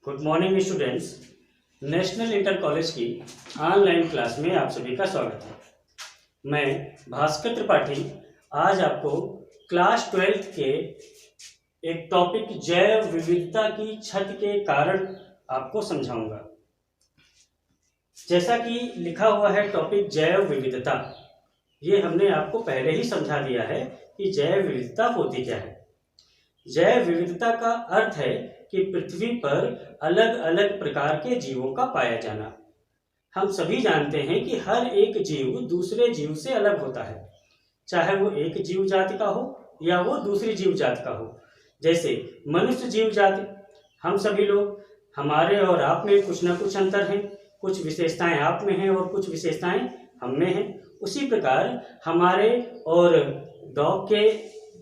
Good morning students. National inter college की online class में आप सभी का स्वागत है। मैं भास्कर त्रिपाठी आज आपको क्लास 12 के एक टॉपिक जैव विविधता की क्षति के कारण आपको समझाऊंगा। जैसा कि लिखा हुआ है टॉपिक जैव विविधता, ये हमने आपको पहले ही समझा दिया है कि जैव विविधता होती क्या है। जैव विविधता का अर्थ है कि पृथ्वी पर अलग अलग प्रकार के जीवों का पाया जाना। हम सभी जानते हैं कि हर एक जीव दूसरे जीव से अलग होता है, चाहे वो एक जीव जाति का हो या वो दूसरी जीव जाति का हो। जैसे मनुष्य जीव जाति, हम सभी लोग, हमारे और आप में कुछ ना कुछ अंतर हैं, कुछ विशेषताएं आप में हैं और कुछ विशेषताएं हम में हैं। उसी प्रकार हमारे और डॉग के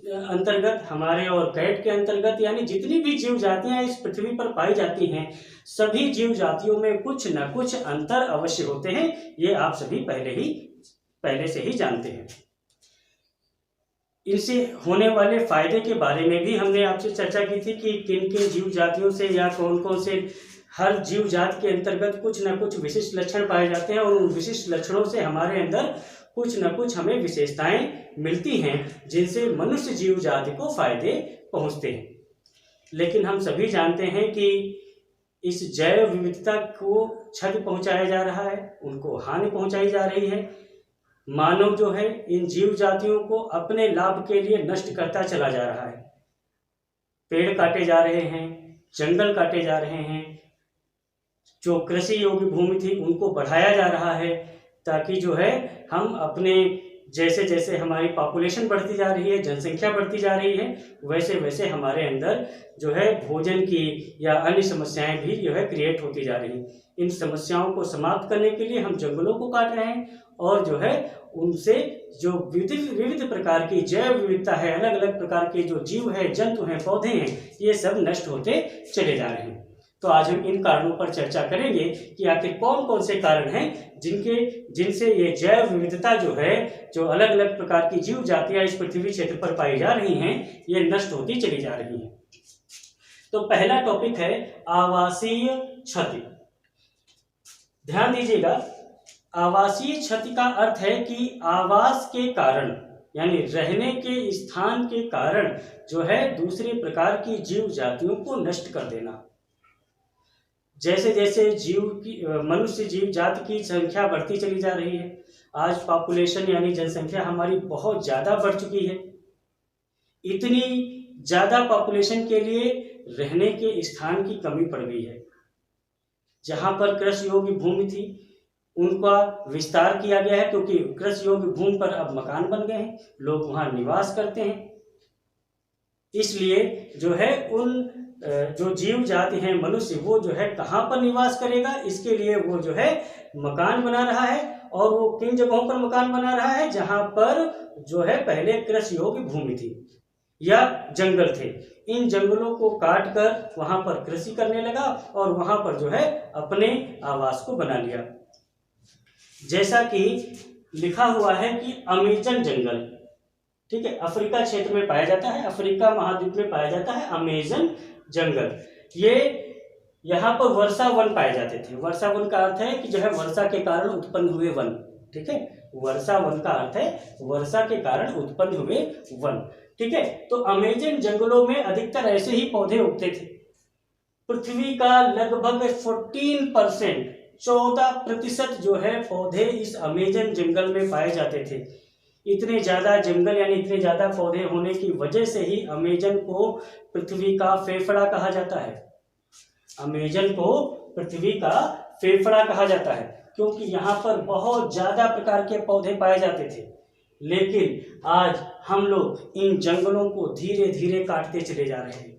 अंतर्गत, हमारे और कैट के अंतर्गत, यानी जितनी भी जीव जातियां इस पृथ्वी पर पाई जाती हैं, सभी जीव जातियों में कुछ न कुछ अंतर अवश्य होते हैं। ये आप सभी पहले से ही जानते हैं। इनसे होने वाले फायदे के बारे में भी हमने आपसे चर्चा की थी कि किन किन जीव जातियों से या कौन कौन से, हर जीव जाति के अंतर्गत कुछ न कुछ विशिष्ट लक्षण पाए जाते हैं और उन विशिष्ट लक्षणों से हमारे अंदर कुछ न कुछ हमें विशेषताएं मिलती हैं जिनसे मनुष्य जीव जाति को फायदे पहुंचते हैं। लेकिन हम सभी जानते हैं कि इस जैव विविधता को क्षति पहुंचाया जा रहा है, उनको हानि पहुंचाई जा रही है। मानव जो है इन जीव जातियों को अपने लाभ के लिए नष्ट करता चला जा रहा है। पेड़ काटे जा रहे हैं, जंगल काटे जा रहे हैं, जो कृषि योग्य भूमि थी उनको बढ़ाया जा रहा है ताकि जो है हम अपने, जैसे जैसे हमारी पॉपुलेशन बढ़ती जा रही है, जनसंख्या बढ़ती जा रही है, वैसे वैसे हमारे अंदर जो है भोजन की या अन्य समस्याएं भी जो है क्रिएट होती जा रही हैं। इन समस्याओं को समाप्त करने के लिए हम जंगलों को काट रहे हैं और जो है उनसे जो विविध प्रकार की जैव विविधता है, अलग अलग प्रकार के जो जीव है, जंतु हैं, पौधे हैं, ये सब नष्ट होते चले जा रहे हैं। तो आज हम इन कारणों पर चर्चा करेंगे कि आखिर कौन कौन से कारण हैं जिनसे ये जैव विविधता जो है, जो अलग अलग प्रकार की जीव जातियां इस पृथ्वी क्षेत्र पर पाई जा रही हैं, ये नष्ट होती चली जा रही हैं। तो पहला टॉपिक है आवासीय क्षति। ध्यान दीजिएगा, आवासीय क्षति का अर्थ है कि आवास के कारण, यानी रहने के स्थान के कारण जो है दूसरे प्रकार की जीव जातियों को नष्ट कर देना। जैसे जैसे मनुष्य जीव जाति की संख्या बढ़ती चली जा रही है, आज पॉपुलेशन यानी जनसंख्या हमारी बहुत ज़्यादा बढ़ चुकी है। इतनी ज़्यादा पॉपुलेशन के लिए रहने के स्थान की कमी पड़ गई है। जहाँ पर कृषि योग्य भूमि थी उनका विस्तार किया गया है, क्योंकि कृषि योग्य भूमि पर अब मकान बन गए हैं, लोग वहाँ निवास करते हैं। इसलिए जो है उन जो जीव जाति हैं, मनुष्य, वो जो है कहाँ पर निवास करेगा, इसके लिए वो जो है मकान बना रहा है। और वो किन जगहों पर मकान बना रहा है, जहाँ पर जो है पहले कृषि योग्य भूमि थी या जंगल थे। इन जंगलों को काट कर वहाँ पर कृषि करने लगा और वहाँ पर जो है अपने आवास को बना लिया। जैसा कि लिखा हुआ है कि अमेजन जंगल, ठीक है, अफ्रीका क्षेत्र में पाया जाता है, अफ्रीका महाद्वीप में पाया जाता है अमेजन जंगल। ये यहाँ पर वर्षा वन पाए जाते थे। वर्षा वन का अर्थ है कि जो है वर्षा के कारण उत्पन्न हुए वन, ठीक है, वर्षा वन का अर्थ है वर्षा के कारण उत्पन्न हुए वन, ठीक है। तो अमेजन जंगलों में अधिकतर ऐसे ही पौधे उगते थे। पृथ्वी का लगभग 14% जो है पौधे इस अमेजन जंगल में पाए जाते थे। इतने ज़्यादा जंगल यानी इतने ज़्यादा पौधे होने की वजह से ही अमेजन को पृथ्वी का फेफड़ा कहा जाता है। अमेजन को पृथ्वी का फेफड़ा कहा जाता है क्योंकि यहाँ पर बहुत ज़्यादा प्रकार के पौधे पाए जाते थे। लेकिन आज हम लोग इन जंगलों को धीरे धीरे काटते चले जा रहे हैं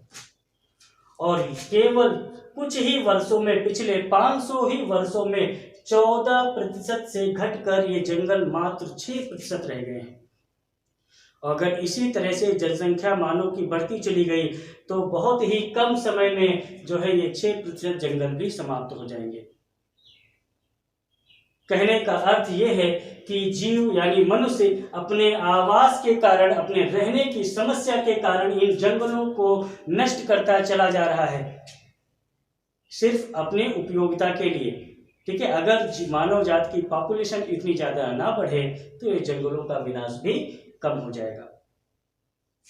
और केवल कुछ ही वर्षों में, पिछले 500 ही वर्षों में 14% से घटकर ये जंगल मात्र 6% रह गए हैं। अगर इसी तरह से जनसंख्या मानव की बढ़ती चली गई तो बहुत ही कम समय में जो है ये 6% जंगल भी समाप्त हो जाएंगे। कहने का अर्थ ये है कि जीव यानी मनुष्य अपने आवास के कारण, अपने रहने की समस्या के कारण इन जंगलों को नष्ट करता चला जा रहा है। सिर्फ अपने उपयोगिता के लिए। ठीक है, अगर मानव जात की पॉपुलेशन इतनी ज़्यादा ना बढ़े तो ये जंगलों का विनाश भी कम हो जाएगा,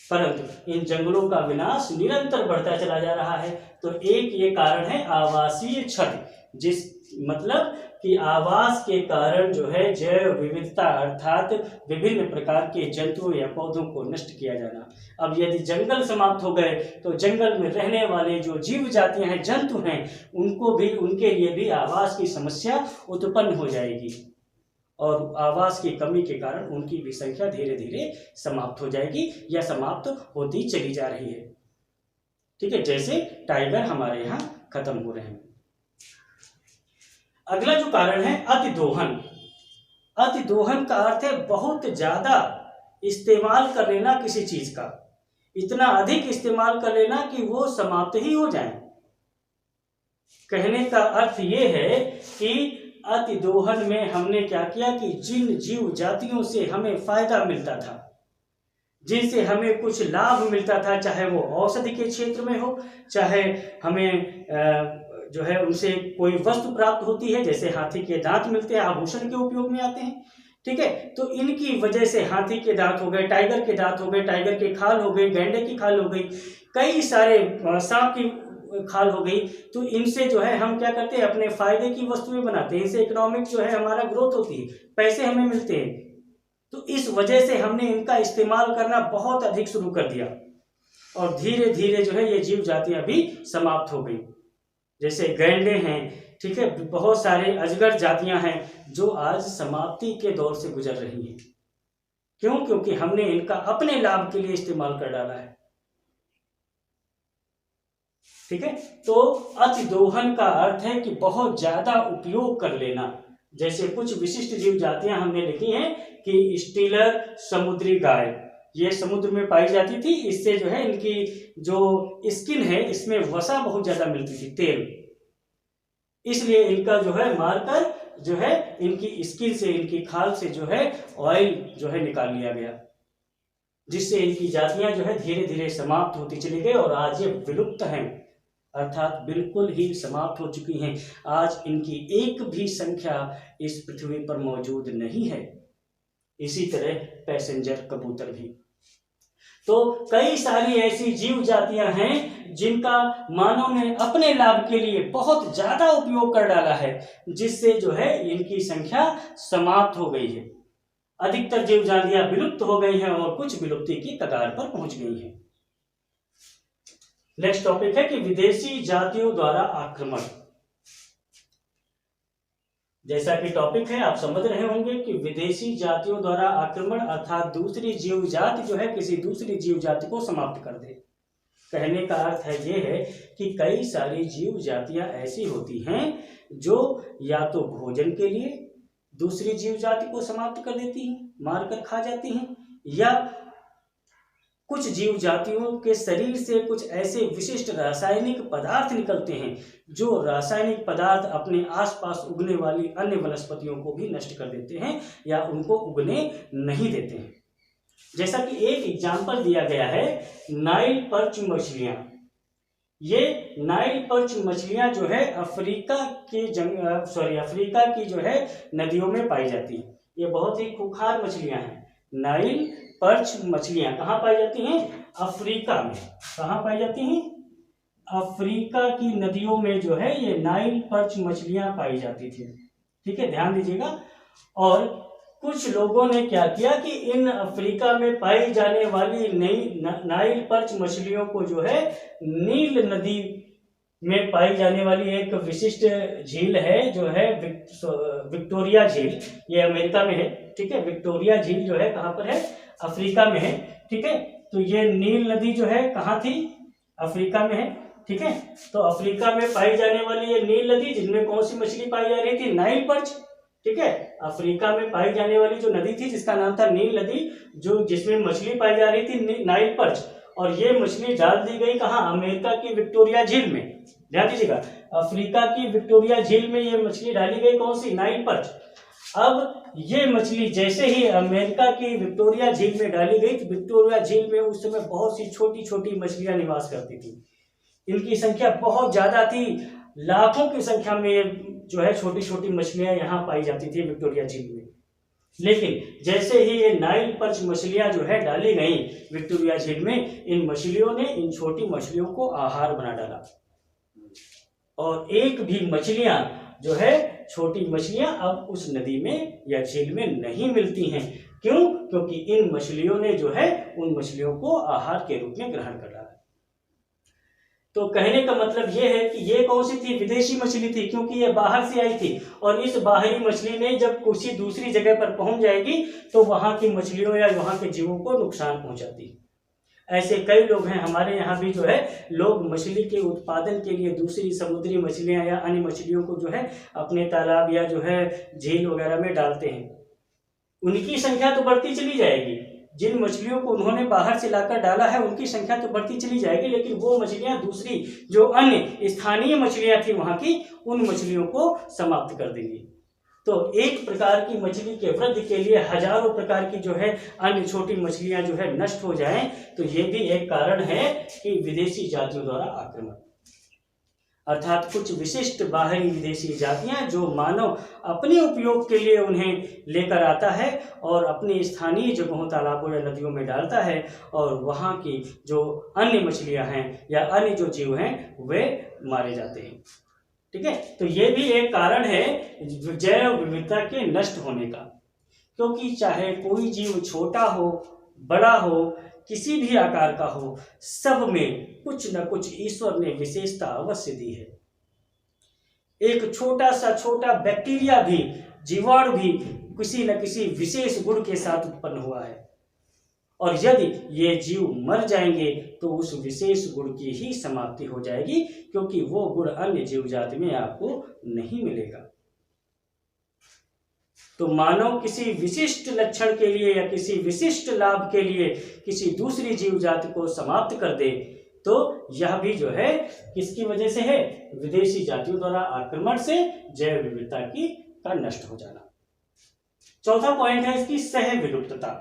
परंतु इन जंगलों का विनाश निरंतर बढ़ता चला जा रहा है। तो एक ये कारण है आवासीय क्षति, जिस मतलब कि आवास के कारण जो है जैव विविधता अर्थात विभिन्न प्रकार के जंतुओं या पौधों को नष्ट किया जाना। अब यदि जंगल समाप्त हो गए तो जंगल में रहने वाले जो जीव जातियां हैं, जंतु हैं, उनके लिए भी आवास की समस्या उत्पन्न हो जाएगी और आवास की कमी के कारण उनकी भी संख्या धीरे धीरे समाप्त हो जाएगी या समाप्त होती चली जा रही है। ठीक है, जैसे टाइगर हमारे यहाँ खत्म हो रहे हैं। अगला जो कारण है अतिदोहन। अतिदोहन का अर्थ है बहुत ज्यादा इस्तेमाल कर लेना किसी चीज का, इतना अधिक इस्तेमाल कर लेना कि वो समाप्त ही हो जाए। कहने का अर्थ ये है कि अतिदोहन में हमने क्या किया कि जिन जीव जातियों से हमें फायदा मिलता था, जिनसे हमें कुछ लाभ मिलता था, चाहे वो औषधि के क्षेत्र में हो, चाहे हमें जो है उनसे कोई वस्तु प्राप्त होती है, जैसे हाथी के दांत मिलते हैं, आभूषण के उपयोग में आते हैं। ठीक है, तो इनकी वजह से हाथी के दांत हो गए, टाइगर के दांत हो गए, टाइगर के खाल हो गई, गैंडे की खाल हो गई, कई सारे सांप की खाल हो गई। तो इनसे जो है हम क्या करते हैं, अपने फायदे की वस्तुएं बनाते हैं, इनसे इकोनॉमिक जो है हमारा ग्रोथ होती है, पैसे हमें मिलते हैं। तो इस वजह से हमने इनका इस्तेमाल करना बहुत अधिक शुरू कर दिया और धीरे धीरे जो है ये जीव जातियां भी समाप्त हो गई। जैसे गैंडे हैं, ठीक है, बहुत सारे अजगर जातियां हैं जो आज समाप्ति के दौर से गुजर रही हैं। क्यों? क्योंकि हमने इनका अपने लाभ के लिए इस्तेमाल कर डाला है। ठीक है, तो अतिदोहन का अर्थ है कि बहुत ज्यादा उपयोग कर लेना। जैसे कुछ विशिष्ट जीव जातियां हमने लिखी हैं कि स्टीलर समुद्री गाय, ये समुद्र में पाई जाती थी, इससे जो है इनकी जो स्किन है इसमें वसा बहुत ज्यादा मिलती थी, तेल, इसलिए इनका जो है मारकर जो है इनकी स्किन से, इनकी खाल से जो है ऑयल जो है निकाल लिया गया, जिससे इनकी जातियां जो है धीरे धीरे समाप्त होती चली गई और आज ये विलुप्त हैं, अर्थात बिल्कुल ही समाप्त हो चुकी हैं। आज इनकी एक भी संख्या इस पृथ्वी पर मौजूद नहीं है। इसी तरह पैसेंजर कबूतर भी। तो कई सारी ऐसी जीव जातियां हैं जिनका मानव ने अपने लाभ के लिए बहुत ज्यादा उपयोग कर डाला है, जिससे जो है इनकी संख्या समाप्त हो गई है। अधिकतर जीव जातियां विलुप्त हो गई हैं और कुछ विलुप्ति की कगार पर पहुंच गई हैं। नेक्स्ट टॉपिक है कि विदेशी जातियों द्वारा आक्रमण। जैसा कि टॉपिक है, आप समझ रहे होंगे कि विदेशी जातियों द्वारा आक्रमण अर्थात दूसरी जीव जाति जो है किसी दूसरी जीव जाति को समाप्त कर दे। कहने का अर्थ है ये है कि कई सारी जीव जातियां ऐसी होती हैं जो या तो भोजन के लिए दूसरी जीव जाति को समाप्त कर देती हैं, मारकर खा जाती हैं, या कुछ जीव जातियों के शरीर से कुछ ऐसे विशिष्ट रासायनिक पदार्थ निकलते हैं जो रासायनिक पदार्थ अपने आसपास उगने वाली अन्य वनस्पतियों को भी नष्ट कर देते हैं या उनको उगने नहीं देते हैं। जैसा कि एक एग्जाम्पल दिया गया है, नाइल पर्च मछलियां। ये नाइल पर्च मछलियां जो है अफ्रीका की जो है नदियों में पाई जाती है। ये बहुत ही खूंखार मछलियां हैं। नाइल पर्च मछलियां कहाँ पाई जाती हैं? अफ्रीका में। कहाँ पाई जाती हैं? अफ्रीका की नदियों में जो है ये नाइल पर्च मछलियां पाई जाती थी। ठीक है, ध्यान दीजिएगा। और कुछ लोगों ने क्या किया कि इन अफ्रीका में पाई जाने वाली नाइल पर्च मछलियों को जो है नील नदी में पाई जाने वाली एक विशिष्ट झील है जो है विक्टोरिया झील, ये अमेरिका में है। ठीक है, विक्टोरिया झील जो है कहाँ पर है? अफ्रीका में है। ठीक है, तो ये नील नदी जो है कहाँ थी? अफ्रीका में है। ठीक है, तो अफ्रीका में पाई जाने वाली ये नील नदी, जिनमें कौन सी मछली पाई जा रही थी? Nile perch. ठीक है, अफ्रीका में पाई जाने वाली जो नदी थी जिसका नाम था नील नदी, जो जिसमें मछली पाई जा रही थी नाइल पर्च, और ये मछली डाल दी गई कहाँ? अमेरिका की विक्टोरिया झील में। ध्यान दीजिएगा, अफ्रीका की विक्टोरिया झील में ये मछली डाली गई, कौन सी? Nile perch. अब ये मछली जैसे ही अमेरिका की विक्टोरिया झील में डाली गई, तो विक्टोरिया झील में उस समय बहुत सी छोटी छोटी मछलियां निवास करती थी। इनकी संख्या बहुत ज्यादा थी, लाखों की संख्या में जो है छोटी छोटी मछलियां यहाँ पाई जाती थी विक्टोरिया झील में। लेकिन जैसे ही ये नाइल पर्च मछलियां जो है डाली गई विक्टोरिया झील में, इन मछलियों ने इन छोटी मछलियों को आहार बना डाला और एक भी मछलियां जो है छोटी मछलियां अब उस नदी में या झील में नहीं मिलती हैं। क्यों? क्योंकि इन मछलियों ने जो है उन मछलियों को आहार के रूप में ग्रहण कर लिया। तो कहने का मतलब ये है कि ये कौन सी थी? विदेशी मछली थी, क्योंकि ये बाहर से आई थी और इस बाहरी मछली ने जब किसी दूसरी जगह पर पहुंच जाएगी तो वहां की मछलियों या वहां के जीवों को नुकसान पहुंचाती। ऐसे कई लोग हैं हमारे यहाँ भी जो है, लोग मछली के उत्पादन के लिए दूसरी समुद्री मछलियां या अन्य मछलियों को जो है अपने तालाब या जो है झील वगैरह में डालते हैं। उनकी संख्या तो बढ़ती चली जाएगी, जिन मछलियों को उन्होंने बाहर से लाकर डाला है उनकी संख्या तो बढ़ती चली जाएगी, लेकिन वो मछलियां दूसरी जो अन्य स्थानीय मछलियां थी वहां की, उन मछलियों को समाप्त कर देंगी। तो एक प्रकार की मछली के वृद्धि के लिए हजारों प्रकार की जो है अन्य छोटी मछलियां जो है नष्ट हो जाएं, तो ये भी एक कारण है कि विदेशी जातियों द्वारा आक्रमण, अर्थात कुछ विशिष्ट बाहरी विदेशी जातियां जो मानव अपने उपयोग के लिए उन्हें लेकर आता है और अपनी स्थानीय जगहों, तालाबों या नदियों में डालता है और वहाँ की जो अन्य मछलियां हैं या अन्य जो जीव हैं वे मारे जाते हैं। ठीक है, तो ये भी एक कारण है जैव विविधता के नष्ट होने का, क्योंकि चाहे कोई जीव छोटा हो, बड़ा हो, किसी भी आकार का हो, सब में कुछ न कुछ ईश्वर ने विशेषता अवश्य दी है। एक छोटा बैक्टीरिया भी, जीवाणु भी किसी न किसी विशेष गुण के साथ उत्पन्न हुआ है और यदि ये जीव मर जाएंगे तो उस विशेष गुण की ही समाप्ति हो जाएगी, क्योंकि वो गुण अन्य जीव जाति में आपको नहीं मिलेगा। तो मानव किसी विशिष्ट लक्षण के लिए या किसी विशिष्ट लाभ के लिए किसी दूसरी जीव जाति को समाप्त कर दे तो यह भी जो है किसकी वजह से है? विदेशी जातियों द्वारा आक्रमण से जैव विविधता की का नष्ट हो जाना। चौथा पॉइंट है इसकी सह विलुप्तता।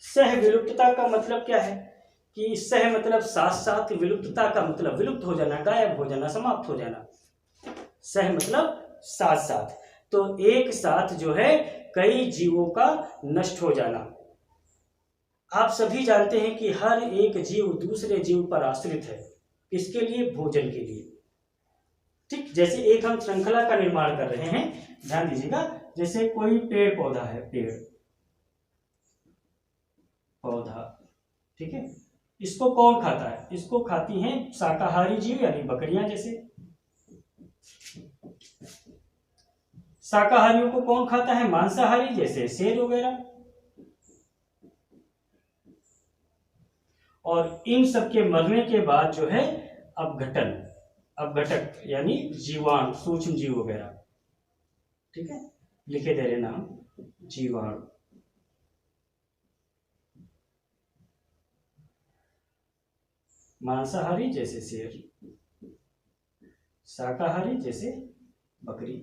सह विलुप्तता का मतलब क्या है कि सह मतलब साथ साथ, विलुप्तता का मतलब विलुप्त हो जाना, गायब हो जाना, समाप्त हो जाना। सह मतलब साथ साथ, तो एक साथ जो है कई जीवों का नष्ट हो जाना। आप सभी जानते हैं कि हर एक जीव दूसरे जीव पर आश्रित है। किसके लिए? भोजन के लिए। ठीक, जैसे एक हम श्रृंखला का निर्माण कर रहे हैं, ध्यान दीजिएगा। जैसे कोई पेड़ पौधा है, पेड़ पौधा, ठीक है, इसको कौन खाता है? इसको खाती हैं शाकाहारी जीव यानी बकरियां। जैसे शाकाहारियों को कौन खाता है? मांसाहारी, जैसे शेर वगैरह। और इन सब के मरने के बाद जो है अपघटन, अपघटक यानी जीवाणु, सूक्ष्म जीव वगैरह, ठीक है, लिखे दे रहे नाम, जीवाणु। मांसाहारी जैसे शेर, शाकाहारी जैसे बकरी,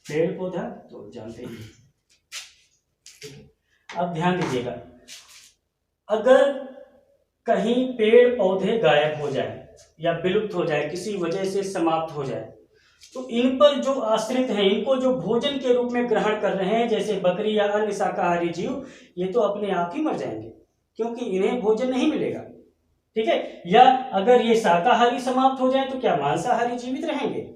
पेड़ पौधा तो जानते ही। अब ध्यान दीजिएगा, अगर कहीं पेड़ पौधे गायब हो जाए या विलुप्त हो जाए, किसी वजह से समाप्त हो जाए, तो इन पर जो आश्रित हैं, इनको जो भोजन के रूप में ग्रहण कर रहे हैं, जैसे बकरी या अन्य शाकाहारी जीव, ये तो अपने आप ही मर जाएंगे क्योंकि इन्हें भोजन नहीं मिलेगा। ठीक है, या अगर ये शाकाहारी समाप्त हो जाए तो क्या मांसाहारी जीवित रहेंगे?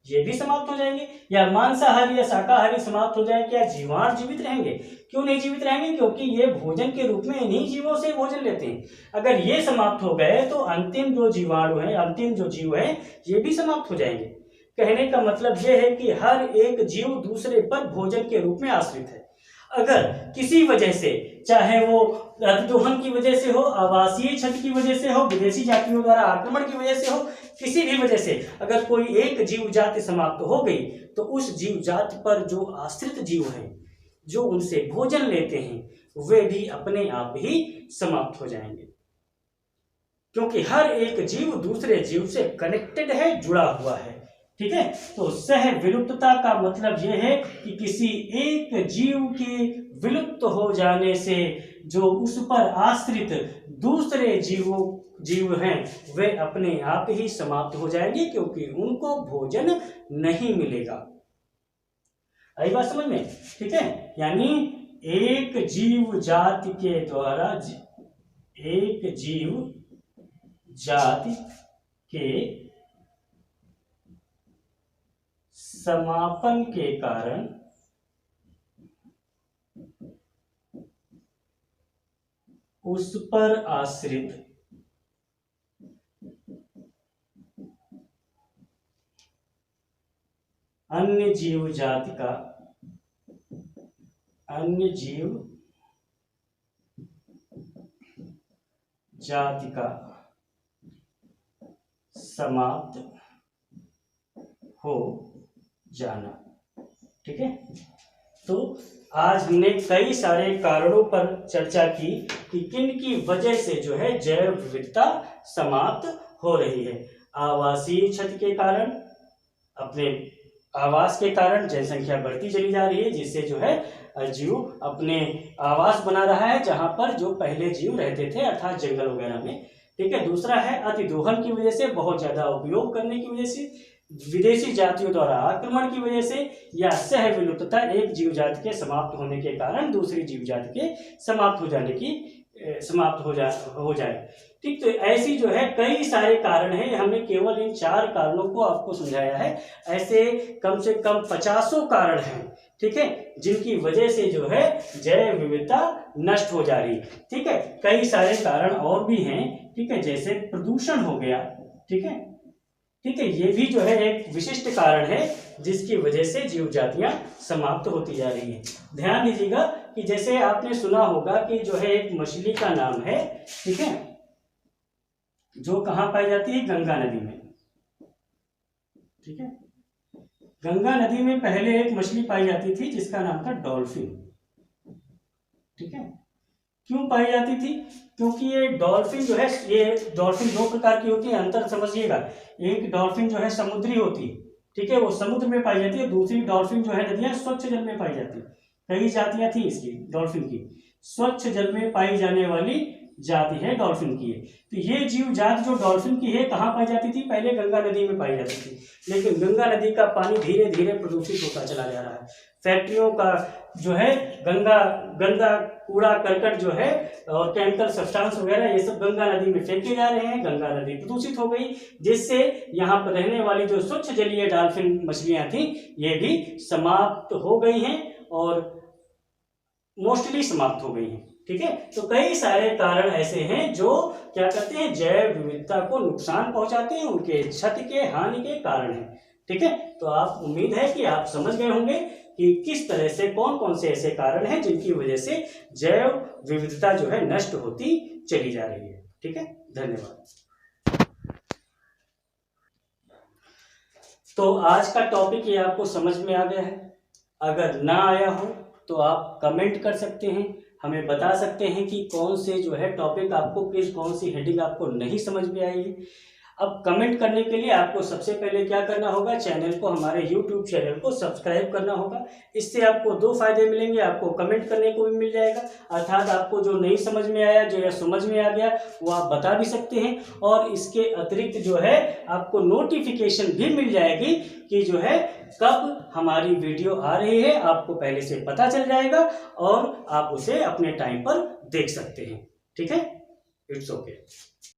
ये भी समाप्त हो जाएंगे। या मांसाहारी या शाकाहारी समाप्त हो जाए, क्या जीवाणु जीवित रहेंगे? क्यों नहीं जीवित रहेंगे? क्योंकि ये भोजन के रूप में इन्हीं जीवों से भोजन लेते हैं। अगर ये समाप्त हो गए तो अंतिम जो जीवाणु है, अंतिम जो जीव है, ये भी समाप्त हो जाएंगे। कहने का मतलब ये है कि हर एक जीव दूसरे पर भोजन के रूप में आश्रित है। अगर किसी वजह से, चाहे वो अतिदोहन की वजह से हो, आवासीय क्षति की वजह से हो, विदेशी जातियों द्वारा आक्रमण की वजह से हो, किसी भी वजह से अगर कोई एक जीव जाति समाप्त हो गई तो उस जीव जाति पर जो आश्रित जीव हैं, जो उनसे भोजन लेते हैं, वे भी अपने आप ही समाप्त हो जाएंगे, क्योंकि हर एक जीव दूसरे जीव से कनेक्टेड है, जुड़ा हुआ है। ठीक है, तो सह विलुप्तता का मतलब यह है कि किसी एक जीव के विलुप्त हो जाने से जो उस पर आश्रित दूसरे जीव हैं वे अपने आप ही समाप्त हो जाएंगे, क्योंकि उनको भोजन नहीं मिलेगा। आई बात समझ में? ठीक है, यानी एक जीव जाति के द्वारा एक जीव जाति के समापन के कारण उस पर आश्रित अन्य जीव जाति का समाप्त हो जाना। ठीक है, तो आज हमने कई सारे कारणों पर चर्चा की कि किन की वजह से जो है जैव विविधता समाप्त हो रही है। आवासीय क्षति के कारण, अपने आवास के कारण जनसंख्या बढ़ती चली जा रही है, जिससे जो है जीव अपने आवास बना रहा है जहां पर जो पहले जीव रहते थे, अर्थात जंगल वगैरह में। ठीक है, दूसरा है अतिदोहन की वजह से, बहुत ज्यादा उपयोग करने की वजह से, विदेशी जातियों द्वारा आक्रमण की वजह से, या सह विलुप्तता, एक जीव जाति के समाप्त होने के कारण दूसरी जीव जाति के समाप्त हो जाए। ठीक, तो ऐसी जो है कई सारे कारण हैं, हमने केवल इन 4 कारणों को आपको समझाया है। ऐसे कम से कम 50 कारण हैं, ठीक है, जिनकी वजह से जो है जैव विविधता नष्ट हो जा रही है। ठीक है, कई सारे कारण और भी हैं, ठीक है, जैसे प्रदूषण हो गया। ठीक है, ये भी जो है एक विशिष्ट कारण है जिसकी वजह से जीव जातियां समाप्त होती जा रही हैं। ध्यान दीजिएगा कि जैसे आपने सुना होगा कि जो है एक मछली का नाम है, ठीक है, जो कहाँ पाई जाती है? गंगा नदी में। ठीक है, गंगा नदी में पहले एक मछली पाई जाती थी जिसका नाम था डॉल्फिन। ठीक है, क्यों पाई जाती थी? क्योंकि ये डॉल्फिन जो है, ये डॉल्फिन 2 प्रकार की होती है, अंतर समझिएगा। एक डॉल्फिन जो है समुद्री होती है, ठीक है, वो समुद्र में पाई जाती है। दूसरी डॉल्फिन जो है नदियां स्वच्छ जल में पाई जाती है। कई जातियां थी इसकी डॉल्फिन की। स्वच्छ जल में पाई जाने वाली जाति है डॉल्फिन की है। तो ये जीव जाति जो डॉल्फिन की है कहाँ पाई जाती थी? पहले गंगा नदी में पाई जाती थी, लेकिन गंगा नदी का पानी धीरे धीरे प्रदूषित होता चला जा रहा है। फैक्ट्रियों का जो है गंदा कूड़ा करकट जो है और केमिकल सब्सटेंस वगैरह ये सब गंगा नदी में फेंके जा रहे हैं। गंगा नदी प्रदूषित हो गई, जिससे यहाँ पर रहने वाली जो स्वच्छ जलीय डॉल्फिन मछलियां थी ये भी समाप्त हो गई हैं और मोस्टली समाप्त हो गई हैं। ठीक है, तो कई सारे कारण ऐसे हैं जो क्या करते हैं, जैव विविधता को नुकसान पहुंचाते हैं, उनके क्षति के हानि के कारण हैं। ठीक है, तो आप उम्मीद है कि आप समझ गए होंगे कि किस तरह से कौन कौन से ऐसे कारण हैं जिनकी वजह से जैव विविधता जो है नष्ट होती चली जा रही है। ठीक है, धन्यवाद। तो आज का टॉपिक ये आपको समझ में आ गया है। अगर ना आया हो तो आप कमेंट कर सकते हैं, हमें बता सकते हैं कि कौन से जो है टॉपिक आपको, कौन सी हेडिंग आपको नहीं समझ में आई है। अब कमेंट करने के लिए आपको सबसे पहले क्या करना होगा, चैनल को, हमारे YouTube चैनल को सब्सक्राइब करना होगा। इससे आपको 2 फायदे मिलेंगे, आपको कमेंट करने को भी मिल जाएगा, अर्थात आपको जो नहीं समझ में आया, जो या समझ में आ गया वो आप बता भी सकते हैं। और इसके अतिरिक्त जो है आपको नोटिफिकेशन भी मिल जाएगी कि जो है कब हमारी वीडियो आ रही है, आपको पहले से पता चल जाएगा और आप उसे अपने टाइम पर देख सकते हैं। ठीक है, इट्स ओके।